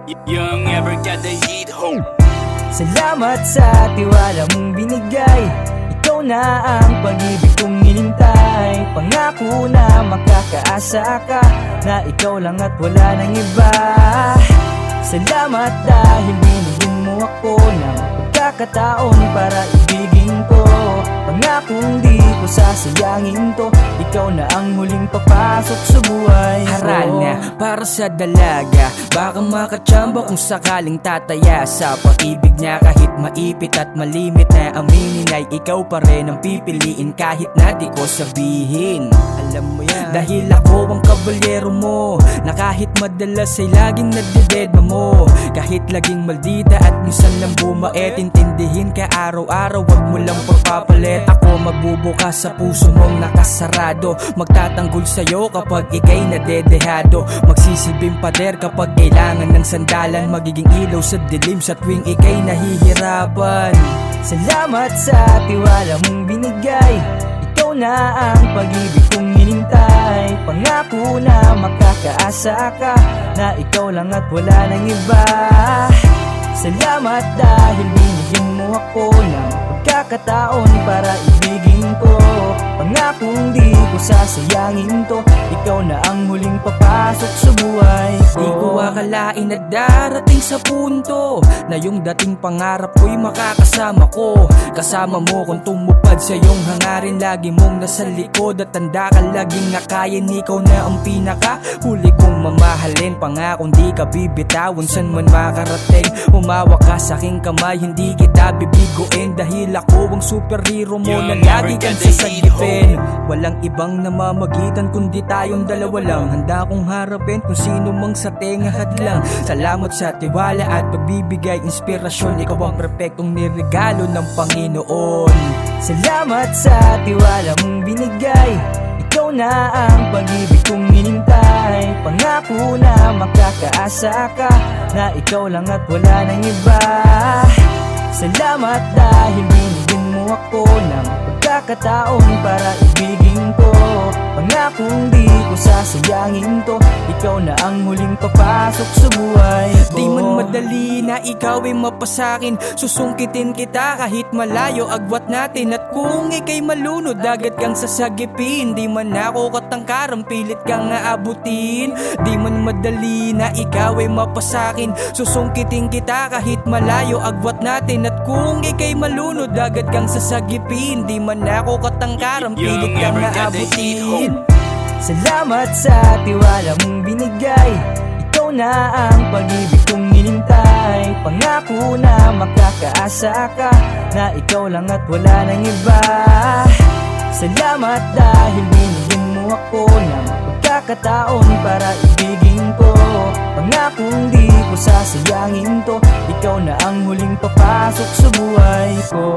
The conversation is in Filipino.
Young ever got the heat home. Salamat sa tiwala mong binigay. Ikaw na ang pag-ibig kong hinintay. Pangako na makakaasa ka, na ikaw lang at wala nang iba. Salamat dahil binigyan mo ako ng pagkakataon para ibigin ko. Pangakong di ko sasayangin to, ikaw na ang huling papasok sa buhay ko. Harana para sa dalaga, baka makatsamba kung sakaling tataya sa pag-ibig niya. Kahit maipit at malimit na aminin ay ikaw pa rin ang pipiliin kahit na di ko sabihin. Alam mo yan, dahil ako ang kabalyero mo, na kahit madalas ay laging nagdededma mo. Kahit laging maldita at minsan lang bumait, intindihin ka araw-araw, wag mo lang pagpapalit. Ako magbubukas sa puso mong nakasarado, magtatanggol sa'yo kapag ikay nadedehado, magsisilbing pader kapag kailangan ng sandalan, magiging ilaw sa dilim sa tuwing ikay nahihirapan. Salamat sa tiwala mong binigay. Ikaw na ang pag-ibig kong hinintay. Pangako na makakaasa ka, na ikaw lang at wala nang iba. Salamat dahil binigyan mo ako ng pagkakataon para ibigin ko. Pangakong di ko sasayangin to, ikaw na ang huling papasok sa buhay ko. Di ko akalain na darating sa punto na yung dating pangarap ko'y makakasama ko. Kasama mo kung tumupad sa iyong hangarin, lagi mong nasa likod at tanda ka laging nakayan. Ikaw na ang pinaka huli kong mamahalin, pangakong di ka bibitawan san man makarating. Humawak ka sa aking kamay, hindi kita bibiguin, dahil ako ang superhero mo na lagi kang sasagipin. Walang ibang namamagitan kundi tayong dalawa lang. Handa kong harapin kung sino mang sa tenga hadlang. Salamat sa tiwala at pagbibigay inspirasyon, ikaw ang perpektong niregalo ng Panginoon. Salamat sa tiwala mong binigay. Ikaw na ang pag-ibig kong hinintay. Pangako na makakaasa ka, na ikaw lang at wala nang iba. Salamat dahil binigyan mo ako ng pagkakataon para ibigin ko. Pangakong di ko sasayangin to, ikaw na ang huling papasok sa buhay ko. Di man madali na ikaw ay mapasakin, susungkitin kita kahit malayo agwat natin. At kung ikay malunod, dagat kang sasagipin. Di man ako katangkarang pilit kang aabutin. Di man madali na ikaw ay mapasakin, susungkitin kita kahit malayo agwat natin. At kung ikay malunod, dagat kang sasagipin. Di man ako katangkarang pilit kang aabutin. Salamat sa tiwala mong binigay. Ikaw na ang pag-ibig kong hinintay. Pangako na makakaasa ka, na ikaw lang at wala nang iba. Salamat dahil binigyan mo ako ng pagkakataon para ibigin ko. Pangakong di ko sasayangin to, ikaw na ang huling papasok sa buhay ko.